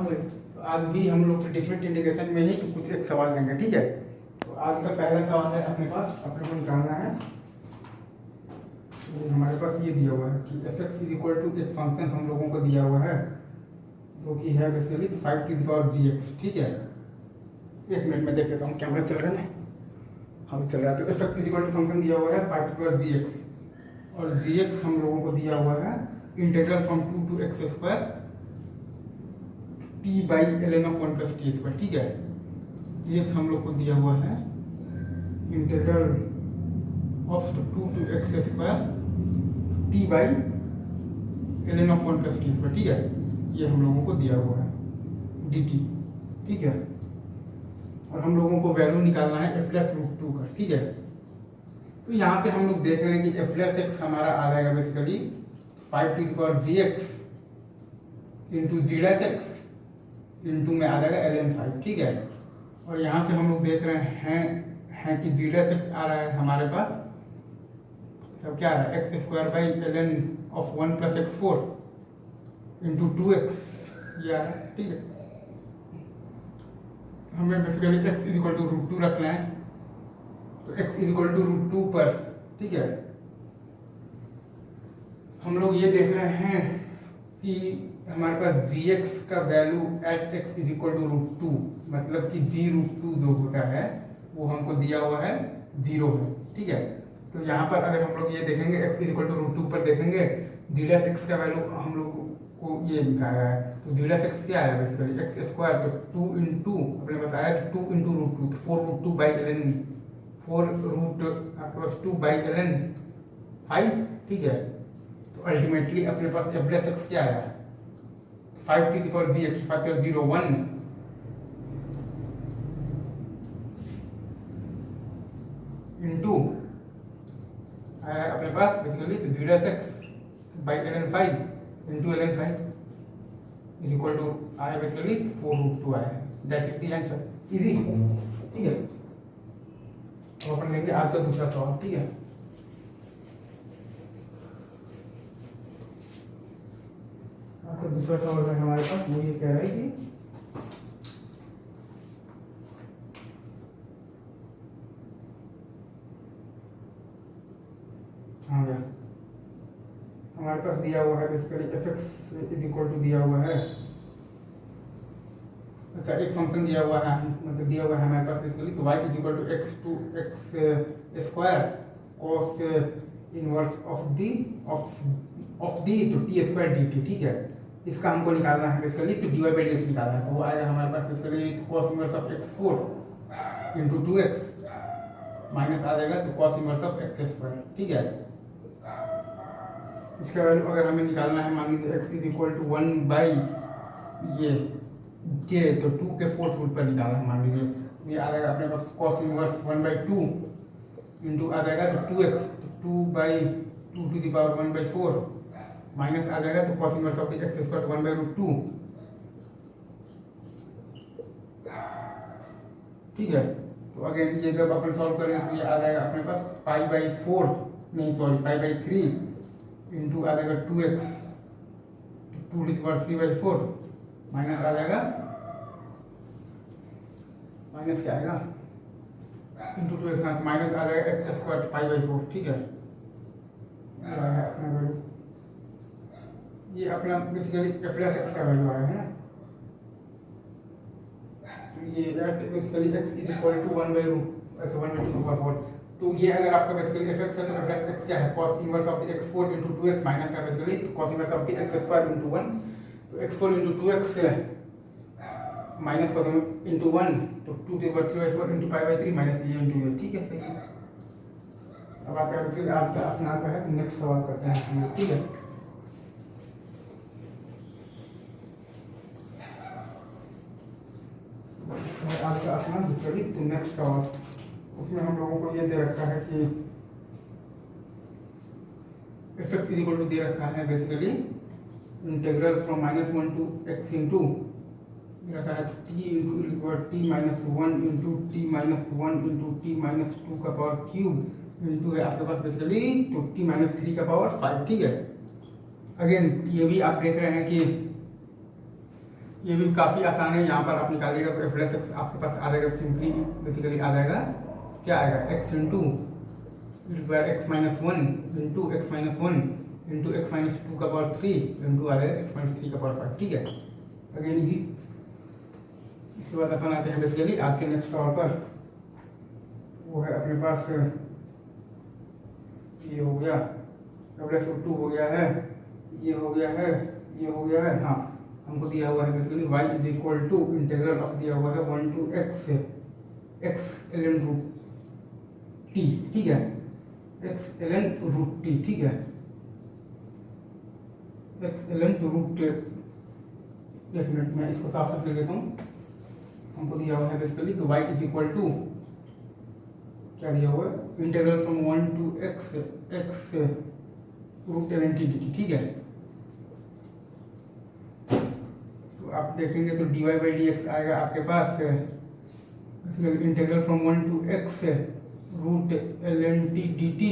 हाँ भाई, तो आज भी हम लोग डिफरेंट इंटीग्रेशन में ही कुछ एक सवाल लेंगे, ठीक है। तो आज का पहला सवाल है अपने पास, अपने को निकालना है। तो हमारे पास ये दिया हुआ है कि F x is equal to एक फंक्शन हम लोगों को दिया हुआ है जो कि है बेसिकली 5 ठीक है। एक मिनट में देख लेता हूँ, कैमरा चल रहा है ना। हाँ चल रहा है। तो f x is equal to function दिया हुआ है 5 और जी एक्स हम लोगों को दिया हुआ है integral from 2 to x² t by ln of 1 plus t², ठीक है। जी एक्स हम लोग को दिया हुआ है integral of 2 to x² t by ln of 1 plus t², ठीक है। ये हम लोगों को दिया हुआ है dt, ठीक है। और हम लोगों को वैल्यू निकालना है f+√2 का, ठीक है। तो यहाँ से हम लोग देख रहे हैं कि f+x हमारा आ जाएगा बेसिकली 5 इंटू g'(x) इंटू में आ जाएगा ln5, ठीक है। और यहाँ से हम लोग देख रहे हैं कि g'(x) आ रहा है हमारे पास, सब क्या आ रहा है x² ln of 1 plus x4 into 2x, ये आ रहा है, ठीक है। हमें basically x is equal to √2 रखना है, तो x इज इक्वल टू √2 पर, ठीक है, हम लोग ये देख रहे हैं कि हमारे पास gx का value at x is equal to √2, मतलब कि g√2 जो होता है वो हमको दिया हुआ है 0 है, ठीक है। तो यहाँ पर अगर हम लोग ये देखेंगे x इज इक्वल टू √2 पर देखेंगे g'(x) का वैल्यू हम लोग को ये दिखाया है, तो g'(x) क्या है बेसिकली x², तो 2 इंटू अपने पास आया 2 इंटू √2, तो 4√2 बाई ln 4√2 बाई ln 5, ठीक है। तो अल्टीमेटली अपने पास f+x क्या आया 5 501 इंटू आया अपने पास बेसिकली तो g'(x by ln 5 into ln 5 is equal to आया बेसिकली 4√2 आया। That is the answer, easy, ठीक है। तो अपन लेंगे आज का दूसरा सवाल, ठीक है। तो दूसरा सवाल है हमारे पास, वो ये कह रहा है कि हाँ भैया, हमारे पास दिया हुआ है basically f x is equal to दिया हुआ है, अच्छा एक फंक्शन दिया हुआ है, मतलब दिया हुआ है हमारे पास बेसिकली, तो y is equal to x² cos inverse of the तो t² dt, ठीक है। इसका हमको निकालना है बेसिकली, तो dy/dx निकालना है, तो वो आएगा हमारे पास basically cos inverse of x4 into 2x minus आ जाएगा तो cos इनवर्स ऑफ x², ठीक है। इसका वैल्यू अगर हमें निकालना है, मान लीजिए x is equal to 1 by ये k, तो 2 के 4th रूट पर निकालना है, मान लीजिए ये आ जाएगा अपने पास cos इनवर्स 1/2 इंटू आ जाएगा तो 2x, तो 2 by 2 to the power 1/4 minus आ जाएगा तो cos इनवर्स ऑफ x² 1/√2, ठीक है। तो अगेन ये जब अपन सॉल्व करेंगे तो ये आ जाएगा अपने पास π/4 नहीं सॉरी π/3 इंटू आ जाएगा 2x 2 to the power 3/4 minus आ जाएगा, माइनस क्या आएगा इंटू 2x माइनस आ जाएगा x² π/4, ठीक है। ये अपना बेसिकली f+x का वैल्यू आया है ना, तो ये basically x is equal to 1/2 तो ये अगर आपका बेसिकली f(x) है तो f+x क्या है cos inverse of the x4 into 2x minus का basically cos inverse of the x² into 1, तो x4 into 2x minus cos into 1 तो 2 to the power 3/4 into π/3 minus ये इंटू ये, ठीक है, सही है। अब आपका बेसिकली आज का अपना का है, नेक्स्ट सवाल करते हैं हम लोग, ठीक है। आज का अपना बेसिकली तो नेक्स्ट सवाल, उसमें हम लोगों को ये दे रखा है कि F x is equal to दे रखा है basically integral from -1 to x into रखा है t into t-1 into t-1 into t-2 का पावर क्यूब इंटू है आपके पास बेसिकली तो t-3 का पावर 5, ठीक है। अगेन ये भी आप देख रहे हैं कि ये भी काफ़ी आसान है। यहाँ पर आप निकालिएगा तो एफ प्लस एक्स आपके पास आ जाएगा, सिंपली बेसिकली आ जाएगा, क्या आएगा, x into x minus one into x minus one into x minus two का पावर थ्री इंटू आ जाएगा एक्स माइनस थ्री का पावर फाइव। ठीक है, अगेन इजी। इसके बाद अपन आते हैं बेसिकली आज के नेक्स्ट सवाल पर। वो है अपने पास, ये हो गया प्लस टू हो गया है, ये हो गया है, ये हो गया है। हाँ, हमको दिया हुआ है basically y is equal to integral of दिया हुआ है 1 to x ln root t। ठीक है, x ln रूट t। ठीक है, x ln रूट t। एक मिनट में इसको साफ साफ लिख देता हूँ। हमको दिया हुआ है बेसिकली कि y इज इक्वल टू, क्या दिया हुआ है, integral from 1 to x root ln t dt। ठीक है, आप देखेंगे तो dy बाई डी एक्स आएगा आपके पास integral from 1 to x root ln t dt।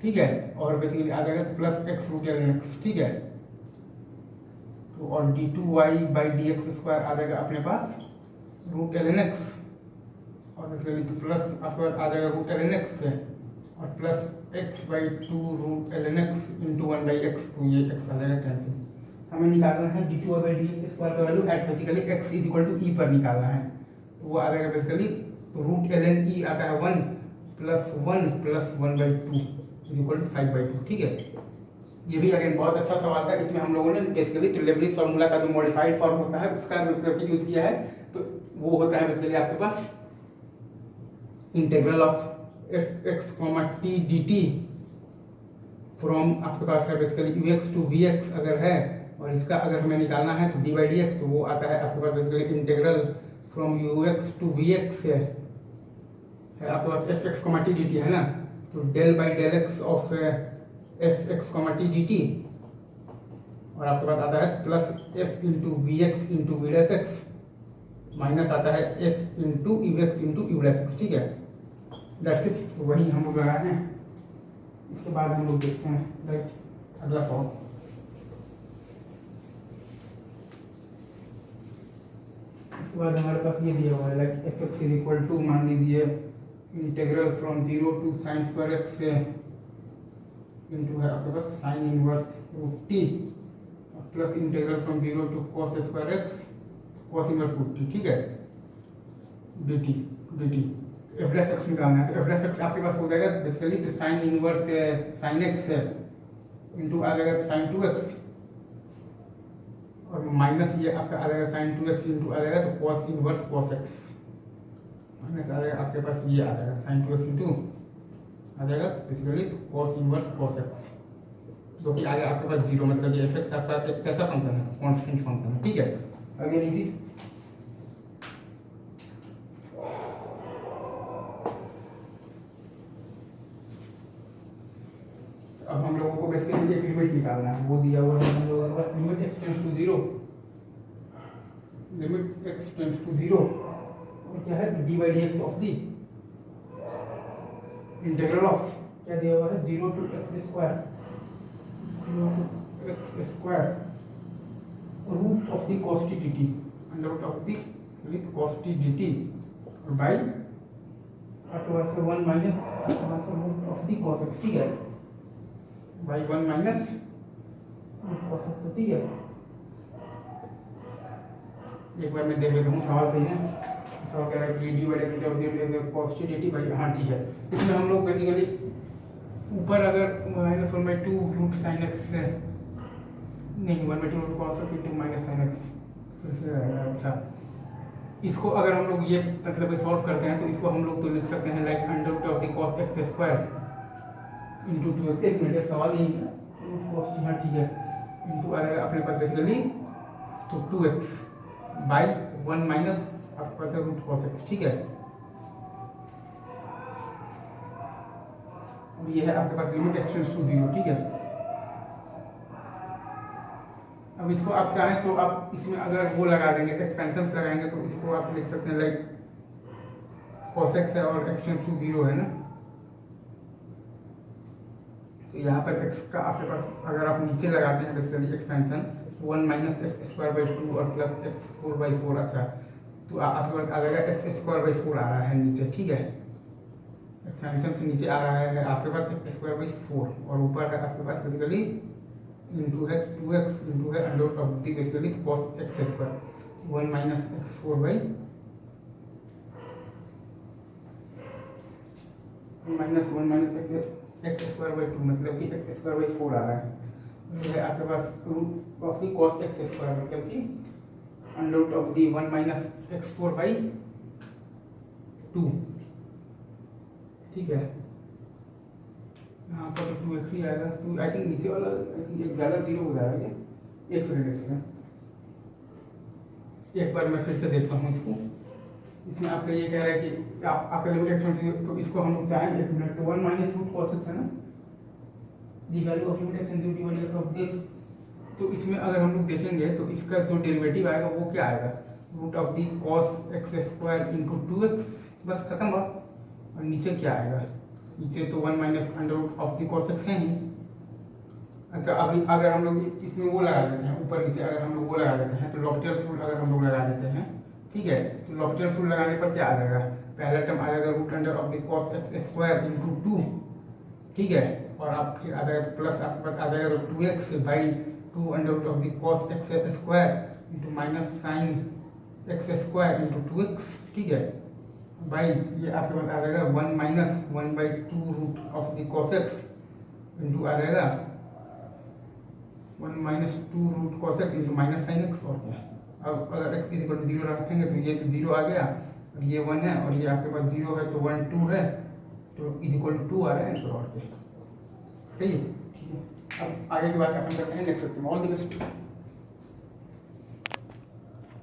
ठीक है, और बेसिकली आ जाएगा plus x root ln x। ठीक है, तो और d2y by D X square आ जाएगा अपने पास रूट ln x, और बेसिकली प्लस आपके पास आ जाएगा रूट ln x और plus x by two root ln x into one by X. तो ये x आ जाएगा कैंसिल। हमें निकालना है D two by D X square का value at basically x is equal to E पर निकालना है। तो वो आ जाएगा बेसिकली रूट ln e आता है 1 plus 1 by two is equal to 5 by two. ठीक है, ये भी अगेन बहुत अच्छा सवाल था। इसमें हम लोगों ने बेसिकली लेबनिज फार्मूला का जो मॉडिफाइड फॉर्म होता है उसका यूज किया है। तो वो होता है बेसिकली आपके पास integral of F X comma T D T from आपके पास है basically U X to V X अगर है, और इसका अगर हमें निकालना है तो डी बाई डी एक्स, तो वो आता है आपके पास basically integral from U X to V X है आपके पास F X comma T D T है ना, तो del by del X of F X comma T D T, और आपके पास आता है plus F into V X into V dash X minus आता है F into U X into U dash X. ठीक है, दैट्स इट। तो वही हम लोग लगाए हैं। इसके बाद हम लोग देखते हैं लाइक अगला सवाल। इसके बाद हमारे पास ये दिया हुआ है like F x is equal to, मान लीजिए integral from 0 to sine square X से इंटू है आपके पास sine inverse root T plus integral from 0 to cos square X cos inverse root T. ठीक है, dt dt F dash X निकालना है। तो एफ डैश एक्स आपके पास हो जाएगा बेसिकली तो sine inverse sine x into आ जाएगा साइन 2x और माइनस ये आपका आ जाएगा साइन 2x इंटू आ जाएगा तो cos inverse cos x minus आ जाएगा आपके पास ये आ जाएगा साइन 2x इंटू आ जाएगा basically cos inverse cos x, जो कि आगे आपके पास जीरो, मतलब ये एफ एक्स आपका एक कैसा फंक्शन है, कॉन्स्टेंट फंक्शन है। ठीक है, अगेन इजी। अब हम लोगों को बेसिकली एक लिमिट निकालना है, वो दिया हुआ है हम लोगों के पास limit x tends to zero, limit x tends to zero, और क्या है d by D x of the integral of, क्या दिया हुआ है 0 to x square root of the cos t D t under root of the with cos t D T और by आपके पास 1 minus root of the cos x. ठीक है, by 1 minus cos x. ठीक है, एक बार मैं देख लेता हूँ सवाल सही है। सवाल कह रहा है कि D by D cos t D T by, हाँ ठीक है। इसमें हम लोग बेसिकली ऊपर अगर माइनस 1/2 रूट साइन एक्स है, नहीं 1/2 root cos x into minus sine x फिर से रहेगा। अच्छा, इसको अगर हम लोग ये मतलब सॉल्व करते हैं तो इसको हम लोग तो लिख सकते हैं like under root of the cos x square into 2x। एक मिनट, सवाल यही है रूट कॉस, हाँ ठीक है, इंटू आ जाएगा अपने पास बेसिकली तो 2x बाई 1 माइनस आपके पास रूट कॉस एक्स। ठीक है, और ये है आपके पास लिमिट एक्स टेंड्स टू 0। ठीक है, अब इसको आप चाहें तो आप इसमें अगर वो लगा देंगे एक्सपेंशंस लगाएंगे तो इसको आप लिख सकते हैं लाइक cos x है और x टेंड्स टू 0 है ना, तो यहाँ पर x का आपके पास अगर आप नीचे लगाते हैं basically expansion one minus x square by two और plus x four by four. अच्छा तो आपके पास आ जाएगा एक्स स्क्वायर बाई फोर आ रहा है नीचे, ठीक है, एक्सपेंशन से नीचे आ रहा है आपके पास एक्स स्क्वायर बाई फोर और ऊपर है आपके पास बेसिकली इंटू है टू एक्स इंटू है under root of the basically cos x square one minus x four by one minus x square by two मतलब कि एक्स स्क्वायर बाई फोर आ रहा है। ये है आपके पास root of the cos x square मतलब कि under root of the one minus x four by two, ठीक है। यहाँ पर टू एक्स ही आएगा, तो आई थिंक नीचे वाला एक ज़्यादा जीरो हो जाएगा ये, एक सेकेंड एक बार मैं फिर से देखता हूँ इसको। इसमें आपका ये कह रहा है कि आपका लिमिट एक्सपेंशन, तो इसको हम लोग चाहें एक मिनट, तो one minus root cos x है ना, the value of limit expansion of this. तो इसमें अगर हम लोग देखेंगे तो इसका जो डेरिवेटिव आएगा वो क्या आएगा, root of the cos x square into two x, बस खत्म बात। और नीचे क्या आएगा, नीचे तो one minus under root of the cos x है ही। अच्छा अभी अगर हम लोग इसमें वो लगा देते हैं, ऊपर नीचे अगर हम लोग वो लगा देते हैं तो लॉफ्टियर रूल अगर हम लोग लगा देते हैं, ठीक है, तो लॉफ्टियर रूल लगाने पर क्या आ जाएगा, पहला टर्म आ जाएगा root under of the cos x square into two, ठीक है, और आप फिर आ जाएगा प्लस आपके पास आ जाएगा two x by two under root of the cos x square into minus sine x square into two x, ठीक है, बाई ये आपके पास आ जाएगा one minus one by two root of the cos x into आ जाएगा one minus two root cos x into minus sine x. और क्या, अब अगर एक्स इक्वल टू जीरो रखेंगे तो ये तो जीरो आ गया और ये वन है और ये आपके पास जीरो है तो वन टू है तो इक्वल टू टू आ रहा है आंसर। और क्या सही है, ठीक है। अब आगे की बात अपन करते हैं नेक्स्ट, ऑल द बेस्ट।